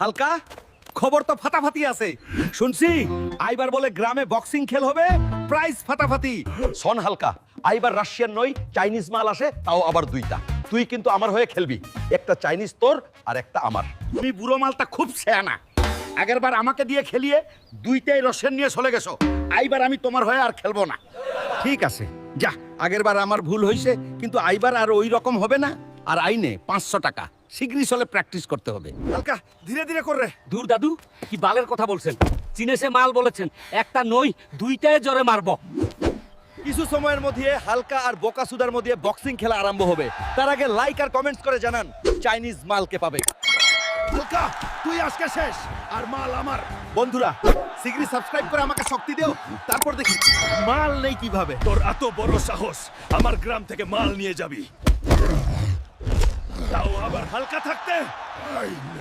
হালকা খবর তো ফাটাফাটি আছে শুনছি আইবার বলে গ্রামে বক্সিং খেল হবে প্রাইজ ফাটাফাটি শোন হালকা আইবার রাশিয়ান নয় চাইনিজ মাল আসে তাও আবার দুইটা তুই কিন্তু আমার হয়ে খেলবি একটা চাইনিজ তোর আর একটা আমার তুমি বুড়ো মালটা খুব শেয়ানা আগেরবার আমাকে দিয়ে খেলিয়ে দুইটাই রসেন নিয়ে চলে গেছো আইবার আমি তোমার হয়ে আর খেলবো না ঠিক আছে যা আগেরবার আমার ভুল হয়েছে কিন্তু আইবার আর ওই রকম হবে না আর আইনে 500 টাকা শীঘ্রই চলে প্র্যাকটিস করতে হবে হালকা ধীরে ধীরে করে দূর দাদু কি বালের কথা বলছেন চীনেসে মাল বলেছেন একটা নই দুইটায় জোরে মারবো কিছু সময়ের মধ্যে হালকা আর বোকাসুদার মধ্যে বক্সিং খেলা আরম্ভ হবে তার আগে লাইক আর কমেন্টস করে জানান চাইনিজ মালকে পাবে হালকা তুই আজকে শেষ আর মাল আমার বন্ধুরা শীঘ্রই সাবস্ক্রাইব করে আমাকে শক্তি দিও তারপর দেখি মাল নেই কিভাবে তোর এত বড় সাহস আমার গ্রাম থেকে মাল নিয়ে যাবি তাও আবার হালকা থাকতে